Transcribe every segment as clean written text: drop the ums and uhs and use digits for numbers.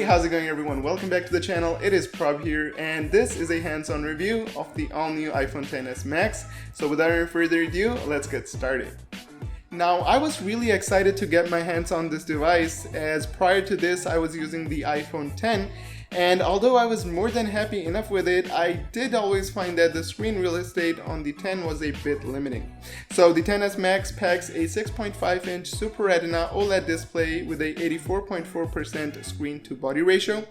how's it going everyone? Welcome back to the channel. It is Prab here, and this is a hands-on review of the all-new iPhone XS Max. So without any further ado, let's get started. Now, I was really excited to get my hands on this device, as prior to this I was using the iPhone X, and although I was more than happy enough with it, I did always find that the screen real estate on the 10 was a bit limiting. So the XS Max packs a 6.5-inch Super Retina OLED display with a 84.4% screen to body ratio,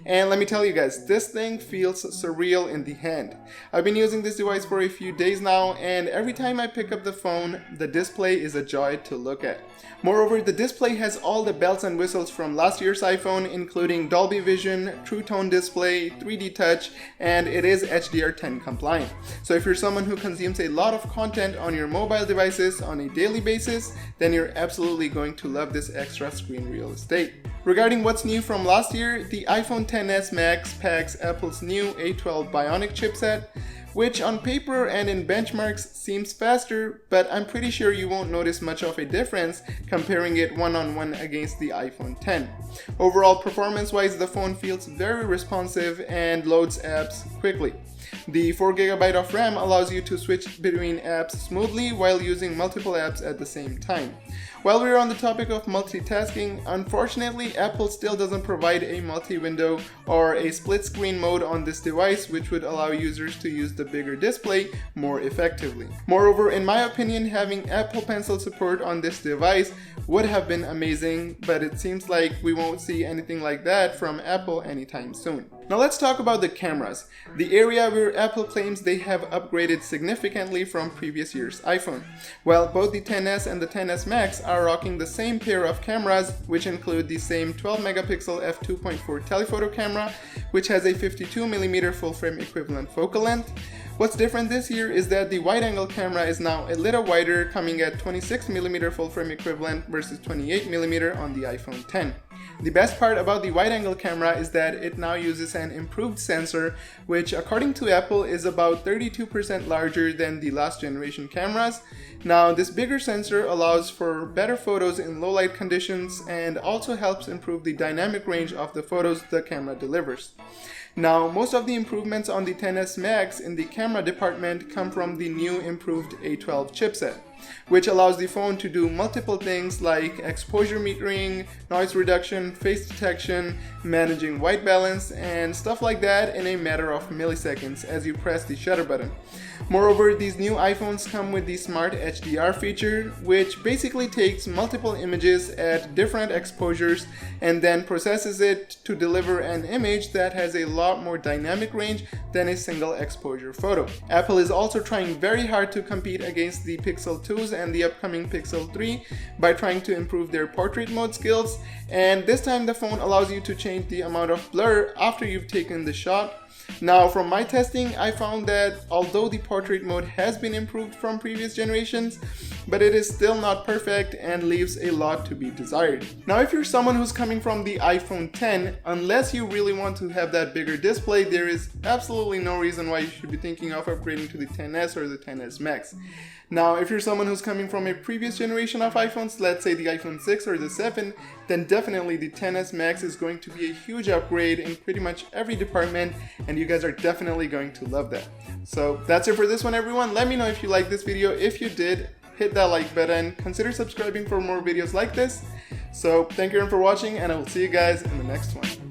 and let me tell you guys, this thing feels surreal in the hand. I've been using this device for a few days now, and every time I pick up the phone, the display is a joy to look at. Moreover, the display has all the bells and whistles from last year's iPhone, including Dolby Vision, True Tone display, 3D touch, and it is HDR10 compliant. So if you're someone who consumes a lot of content on your mobile devices on a daily basis, then you're absolutely going to love this extra screen real estate. Regarding what's new from last year, the iPhone XS Max packs Apple's new A12 Bionic chipset, which on paper and in benchmarks seems faster, but I'm pretty sure you won't notice much of a difference comparing it one-on-one against the iPhone X. Overall, performance-wise, the phone feels very responsive and loads apps quickly. The 4GB of RAM allows you to switch between apps smoothly while using multiple apps at the same time. While we're on the topic of multitasking, unfortunately Apple still doesn't provide a multi-window or a split screen mode on this device, which would allow users to use the bigger display more effectively. Moreover, in my opinion, having Apple Pencil support on this device would have been amazing, but it seems like we won't see anything like that from Apple anytime soon. Now let's talk about the cameras, the area where Apple claims they have upgraded significantly from previous year's iPhone. Well, both the XS and the XS Max are rocking the same pair of cameras, which include the same 12-megapixel f2.4 telephoto camera, which has a 52mm full-frame equivalent focal length. What's different this year is that the wide-angle camera is now a little wider, coming at 26mm full-frame equivalent versus 28mm on the iPhone X. The best part about the wide-angle camera is that it now uses an improved sensor, which according to Apple is about 32% larger than the last generation cameras. Now, this bigger sensor allows for better photos in low light conditions and also helps improve the dynamic range of the photos the camera delivers. Now, most of the improvements on the XS Max in the camera department come from the new improved A12 chipset, which allows the phone to do multiple things like exposure metering, noise reduction, face detection, managing white balance, and stuff like that in a matter of milliseconds as you press the shutter button. Moreover, these new iPhones come with the Smart HDR feature, which basically takes multiple images at different exposures and then processes it to deliver an image that has a lot more dynamic range than a single exposure photo. Apple is also trying very hard to compete against the Pixel 2s and the upcoming Pixel 3 by trying to improve their portrait mode skills, and this time the phone allows you to change the amount of blur after you've taken the shot. Now, from my testing, I found that although the portrait mode has been improved from previous generations, but it is still not perfect and leaves a lot to be desired. Now, if you're someone who's coming from the iPhone X, unless you really want to have that bigger display, there is absolutely no reason why you should be thinking of upgrading to the XS or the XS Max. Now, if you're someone who's coming from a previous generation of iPhones, let's say the iPhone 6 or the 7, then definitely the XS Max is going to be a huge upgrade in pretty much every department, and you guys are definitely going to love that. So that's it for this one, everyone. Let me know if you liked this video. If you did, hit that like button. Consider subscribing for more videos like this. So thank you everyone for watching, and I will see you guys in the next one.